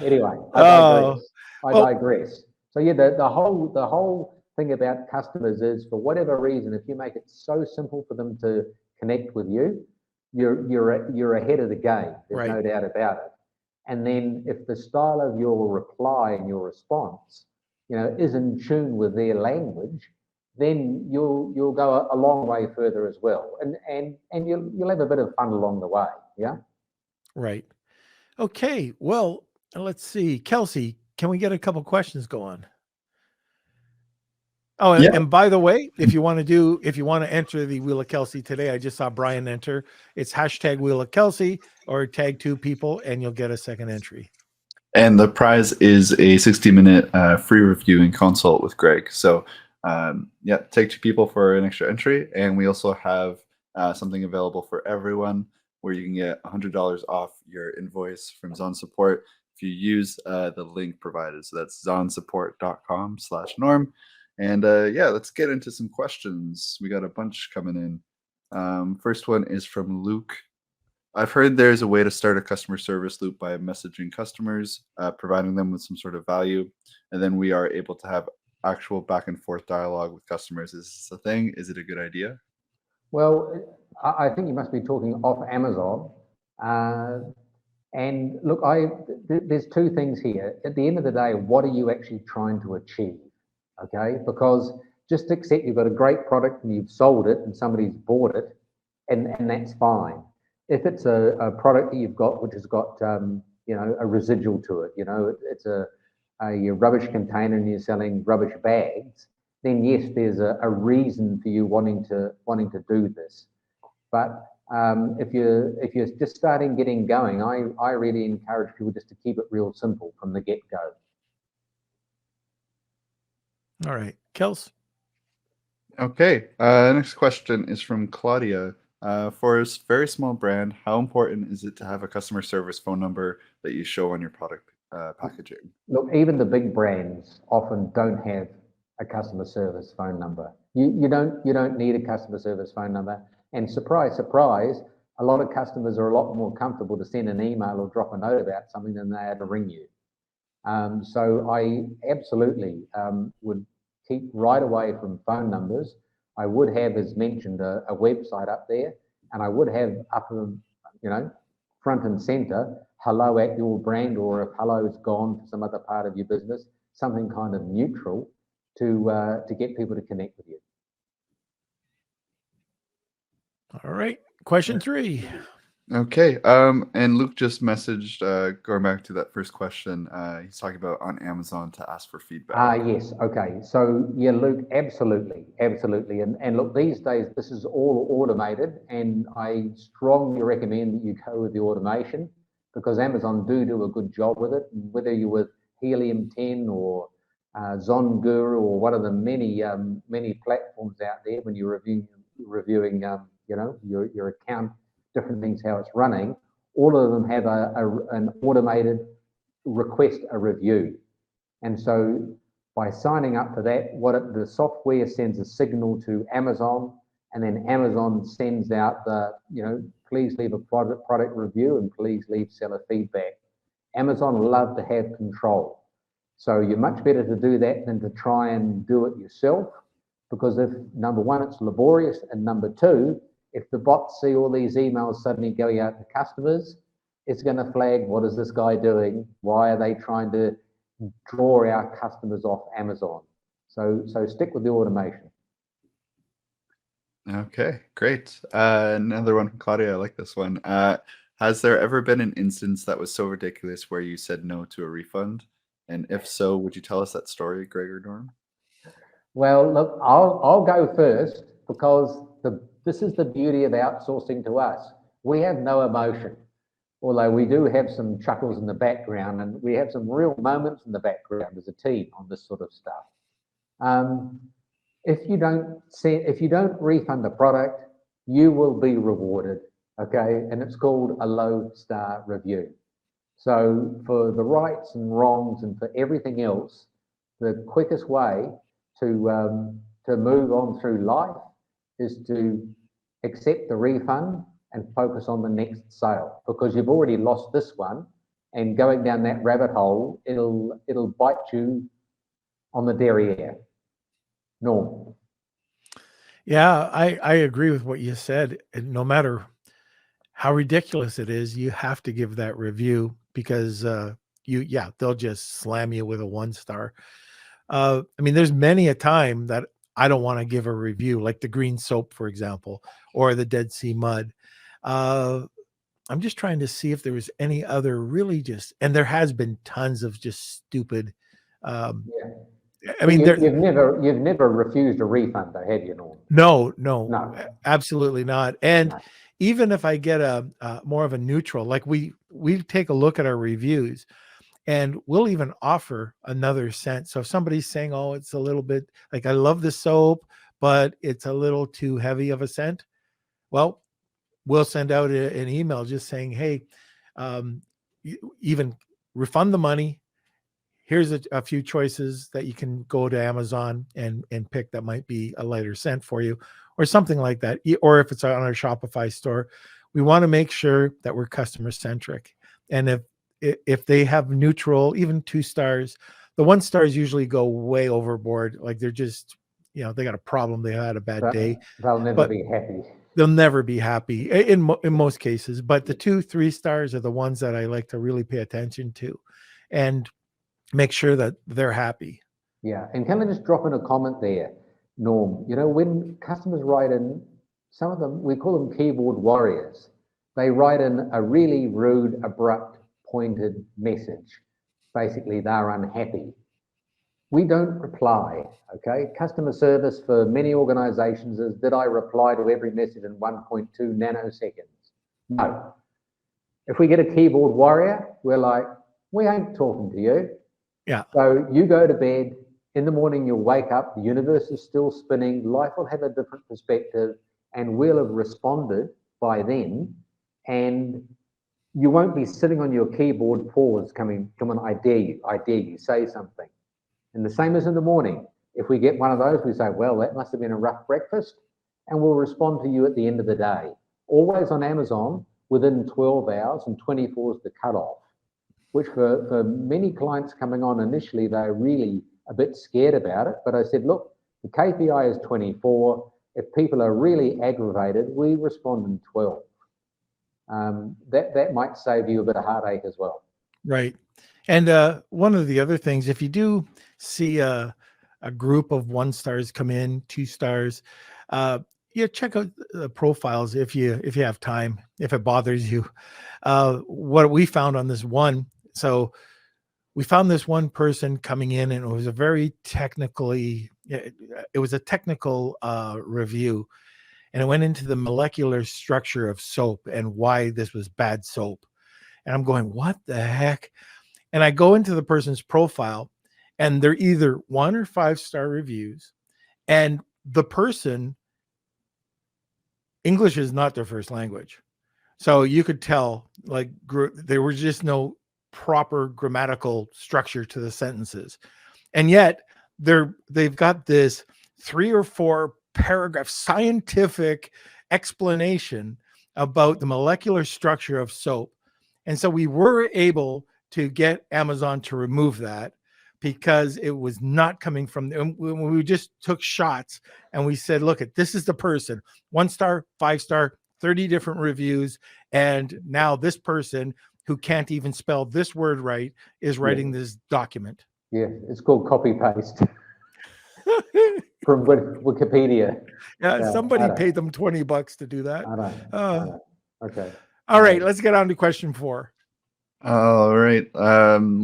Anyway, I digress. So yeah, the whole thing about customers is, for whatever reason, if you make it so simple for them to connect with you, you're ahead of the game. There's Right. no doubt about it. And then if the style of your reply and your response, is in tune with their language, then you'll go a long way further as well, and you'll have a bit of fun along the way. Yeah. Right. Okay. Well, let's see. Kelsey, can we get a couple questions going? Oh, Yeah. and by the way, if you want to enter the Wheel of Kelsey today, I just saw Brian enter. It's hashtag Wheel of Kelsey or tag 2 people, and you'll get a second entry. And the prize is a 60-minute free review and consult with Greg. So yeah, take 2 people for an extra entry. And we also have something available for everyone where you can get $100 off your invoice from Zon Support if you use the link provided. So that's zonsupport.com/norm. And yeah, let's get into some questions. We got a bunch coming in. First one is from Luke. I've heard there's a way to start a customer service loop by messaging customers, providing them with some sort of value, and then we are able to have actual back and forth dialogue with customers. Is this a thing? Is it a good idea? Well, I think you must be talking off Amazon. And look, there's 2 things here. At the end of the day, what are you actually trying to achieve? Okay, because just accept you've got a great product and you've sold it and somebody's bought it, and that's fine. If it's a product that you've got which has got a residual to it, it's a rubbish container and you're selling rubbish bags, then yes, there's a reason for you wanting to do this. But if you're just getting going, I really encourage people just to keep it real simple from the get-go. All right, Kels. Okay. Next question is from Claudia. For a very small brand, how important is it to have a customer service phone number that you show on your product packaging? Look, even the big brands often don't have a customer service phone number. You don't need a customer service phone number. And surprise, surprise, a lot of customers are a lot more comfortable to send an email or drop a note about something than they are to ring you. So I absolutely would keep right away from phone numbers. I would have, as mentioned, a website up there, and I would have up, front and center, hello at your brand, or if hello's gone to some other part of your business, something kind of neutral to get people to connect with you. All right, question 3. Okay. And Luke just messaged, going back to that first question, he's talking about on Amazon to ask for feedback. Yes. Okay. So yeah, Luke, absolutely. And look, these days this is all automated, and I strongly recommend that you go with the automation, because Amazon do a good job with it. Whether you're with Helium 10 or Zon Guru or one of the many platforms out there, when you're reviewing your account, different things, how it's running, all of them have an automated request a review. And so by signing up for that, the software sends a signal to Amazon, and then Amazon sends out please leave a product review and please leave seller feedback. Amazon love to have control. So you're much better to do that than to try and do it yourself, because if, number one, it's laborious, and number 2, if the bots see all these emails suddenly going out to customers, it's going to flag, what is this guy doing? Why are they trying to draw our customers off Amazon? So stick with the automation. Okay, great. Another one from Claudia. I like this one. Has there ever been an instance that was so ridiculous where you said no to a refund? And if so, would you tell us that story, Greg or Norm? Well, look, I'll go first, because this is the beauty of outsourcing to us. We have no emotion, although we do have some chuckles in the background, and we have some real moments in the background as a team on this sort of stuff. If you don't refund the product, you will be rewarded, okay? And it's called a low star review. So for the rights and wrongs and for everything else, the quickest way to move on through life is to accept the refund and focus on the next sale, because you've already lost this one, and going down that rabbit hole, it'll bite you on the derriere. Norm. Yeah, I agree with what you said. And no matter how ridiculous it is, you have to give that review because they'll just slam you with a 1-star. I mean, there's many a time that I don't want to give a review, like the green soap, for example, or the Dead Sea mud. I'm just trying to see if there was any other really and there has been tons of just stupid. Yeah. I mean, you've never refused a refund, though, have you, Norm? No, absolutely not. And No. even if I get a more of a neutral, like we take a look at our reviews, and we'll even offer another scent. So if somebody's saying, "Oh, it's a little bit like I love the soap, but it's a little too heavy of a scent," well, we'll send out an email just saying, "Hey, even refund the money. Here's a few choices that you can go to Amazon and pick that might be a lighter scent for you," or something like that. Or if it's on our Shopify store, we want to make sure that we're customer centric. And if they have neutral, even 2 stars, the 1 stars usually go way overboard. Like they're just, they got a problem. They had a bad day. They'll never be happy. They'll never be happy in most cases. But the 2, 3 stars are the ones that I like to really pay attention to and make sure that they're happy. Yeah, and can I just drop in a comment there, Norm? When customers write in, some of them, we call them keyboard warriors. They write in a really rude, abrupt, pointed message. Basically, they're unhappy. We don't reply, okay? Customer service for many organizations is, did I reply to every message in 1.2 nanoseconds? No. If we get a keyboard warrior, we're like, we ain't talking to you. Yeah. So you go to bed, in the morning you'll wake up, the universe is still spinning, life will have a different perspective, and we'll have responded by then, and you won't be sitting on your keyboard pause coming, come on, I dare you, say something. And the same as in the morning. If we get one of those, we say, well, that must have been a rough breakfast, and we'll respond to you at the end of the day. Always on Amazon, within 12 hours, and 24 is the cutoff, which for many clients coming on initially, they're really a bit scared about it. But I said, look, the KPI is 24. If people are really aggravated, we respond in 12. That might save you a bit of heartache as well. Right. And one of the other things, if you do see a group of 1 stars come in, 2 stars, check out the profiles if you have time, if it bothers you. What we found on this one, so we found this one person coming in, and it was a very technical review, and it went into the molecular structure of soap and why this was bad soap. And I'm going, what the heck? And I go into the person's profile, and they're either 1 or 5-star reviews, and the person, English is not their first language. So you could tell, like, there was just no proper grammatical structure to the sentences. And yet they've got this 3 or 4 paragraph scientific explanation about the molecular structure of soap. And so we were able to get Amazon to remove that because it was not coming from them. We just took shots and we said, look, this is the person, 1 star, 5-star, 30 different reviews. And now this person who can't even spell this word right is writing this document. Yeah, it's called copy paste from Wikipedia. Yeah, somebody paid them $20 to do that. I know. Okay. All right, let's get on to question 4. All right.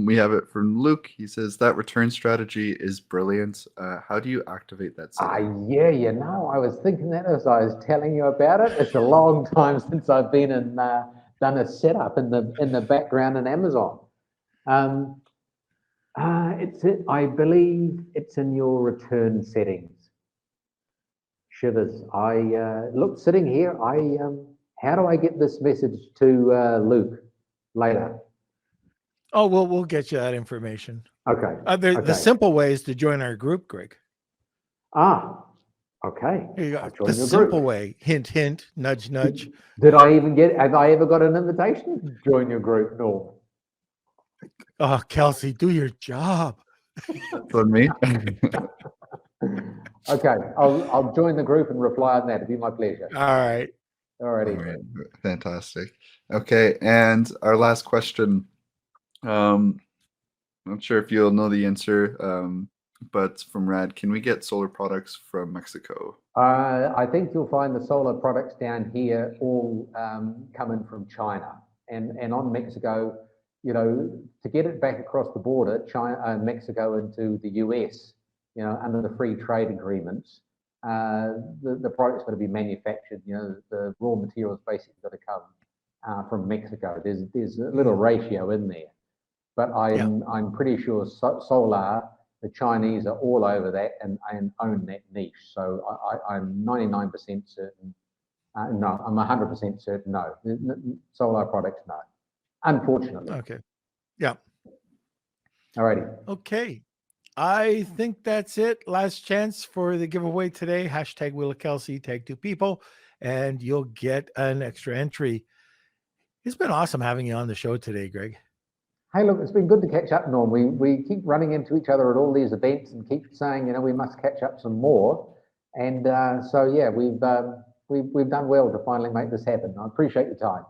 We have it from Luke. He says that return strategy is brilliant. How do you activate that setting? Yeah, I was thinking that as I was telling you about it. It's a long time since I've been and done a setup in the background in Amazon. I believe it's in your return settings. Shivers. Look, sitting here, how do I get this message to Luke later? Oh, we'll get you that information. Okay. The simple way is to join our group, Greg. Okay. Here you go. The simple way. Hint, hint, nudge, nudge. Have I ever got an invitation to join your group? No. Oh, Kelsey, do your job. That's on me. Okay, I'll join the group and reply on that. It'd be my pleasure. All right. Alrighty. All right. Fantastic. Okay, and our last question. I'm not sure if you'll know the answer, but from Rad, can we get solar products from Mexico? I think you'll find the solar products down here all coming from China and on Mexico. You know, to get it back across the border, Mexico into the US, you know, under the free trade agreements, the product's got to be manufactured. You know, the raw materials basically got to come from Mexico. There's a little ratio in there, but I'm pretty sure solar. The Chinese are all over that and own that niche. So I'm 99% certain. No, I'm 100% certain. No, solar products, no. Unfortunately. Okay. Yeah. Alrighty. Okay. I think that's it. Last chance for the giveaway today. Hashtag Wheel of Kelsey, tag 2 people, and you'll get an extra entry. It's been awesome having you on the show today, Greg. Hey, look, it's been good to catch up, Norm. We keep running into each other at all these events and keep saying, you know, we must catch up some more. And so, yeah, we've done well to finally make this happen. I appreciate your time.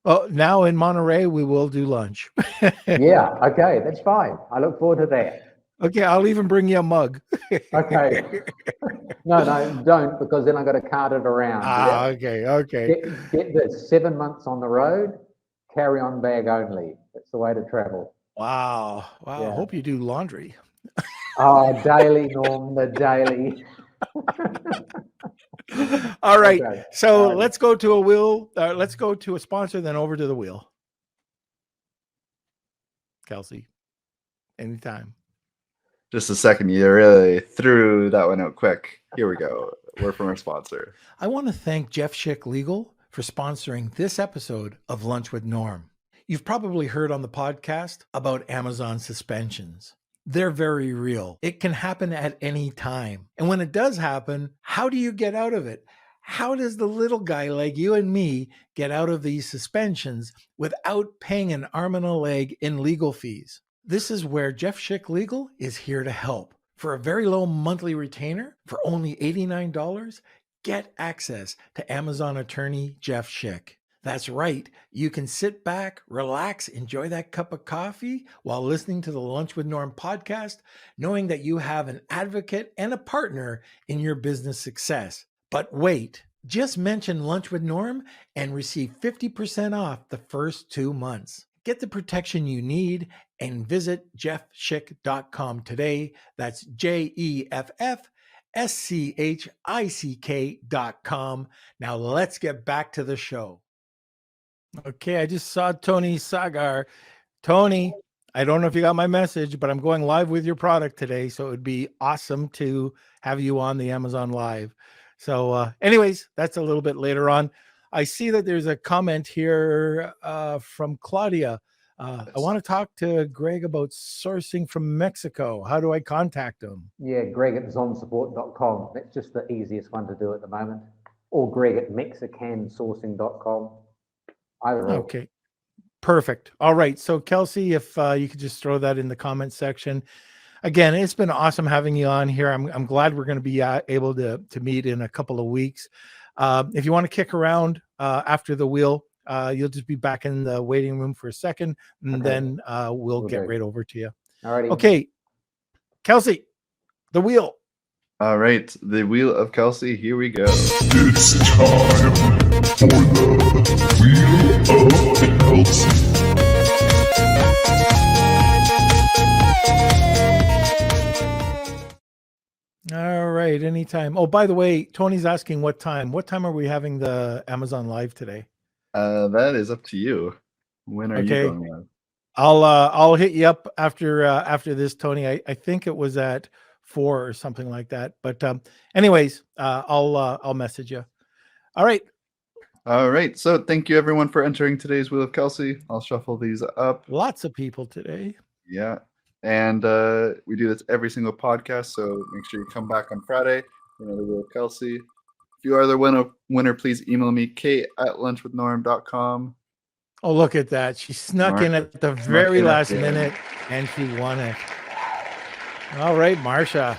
Well, now in Monterey, we will do lunch. Yeah, okay, that's fine. I look forward to that. Okay, I'll even bring you a mug. Okay. No, don't, because then I got to cart it around. Ah, Yeah? okay. Get this, 7 months on the road, carry-on bag only. That's the way to travel. Wow. Yeah. I hope you do laundry. Oh, daily, Norm, the daily. All right. Okay. So let's go to a wheel. Let's go to a sponsor, then over to the wheel. Kelsey, anytime. Just a second. You really threw that one out quick. Here we go. We're from our sponsor. I want to thank Jeff Schick Legal for sponsoring this episode of Lunch with Norm. You've probably heard on the podcast about Amazon suspensions. They're very real. It can happen at any time. And when it does happen, how do you get out of it? How does the little guy like you and me get out of these suspensions without paying an arm and a leg in legal fees? This is where Jeff Schick Legal is here to help. For a very low monthly retainer, for only $89, get access to Amazon attorney Jeff Schick. That's right. You can sit back, relax, enjoy that cup of coffee while listening to the Lunch with Norm podcast, knowing that you have an advocate and a partner in your business success. But wait, just mention Lunch with Norm and receive 50% off the first 2 months. Get the protection you need and visit jeffschick.com today. That's JEFFSCHICK.com. Now let's get back to the show. Okay, I just saw Tony Sagar. Tony, I don't know if you got my message, but I'm going live with your product today. So it would be awesome to have you on the Amazon Live. So anyways, that's a little bit later on. I see that there's a comment here from Claudia. I want to talk to Greg about sourcing from Mexico. How do I contact him? Yeah, Greg at zonsupport.com. That's just the easiest one to do at the moment. Or Greg at mexicansourcing.com. Either or. Okay, perfect. All right. So Kelsey, if you could just throw that in the comment section. Again, it's been awesome having you on here. I'm glad we're going to be able to meet in a couple of weeks. If you want to kick around after the wheel, you'll just be back in the waiting room for a second, and then we'll get right over to you. Alrighty. Okay, Kelsey, the wheel. All right, the wheel of Kelsey. Here we go. It's time for the Wheel of Kelsey. All right, anytime. Oh, by the way, Tony's asking what time. What time are we having the Amazon Live today? That is up to you. When are you going live? I'll hit you up after this, Tony. I think it was at 4 or something like that. But anyways, I'll message you. All right. All right. So thank you everyone for entering today's Wheel of Kelsey. I'll shuffle these up. Lots of people today. Yeah. And we do this every single podcast. So make sure you come back on Friday for another Wheel of Kelsey. If you are the winner, please email me, kate@lunchwithnorm.com. Oh, look at that. She snuck in at the very last minute and she won it. All right, Marsha.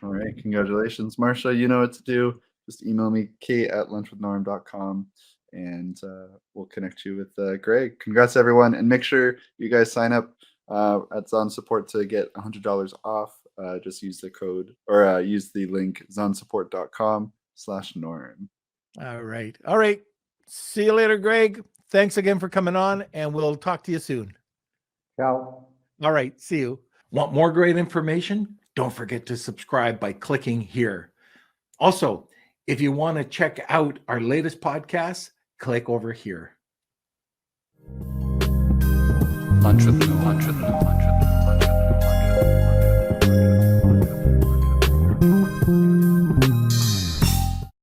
All right, congratulations, Marsha. You know what to do. Just email me, kate@lunchwithnorm.com, and we'll connect you with Greg. Congrats, everyone, and make sure you guys sign up at Zon Support to get $100 off. Just use the code or use the link zonsupport.com/norm. All right. All right. See you later, Greg. Thanks again for coming on, and we'll talk to you soon. Ciao. All right. See you. Want more great information? Don't forget to subscribe by clicking here. Also, if you want to check out our latest podcasts, click over here. Lunch with Norm.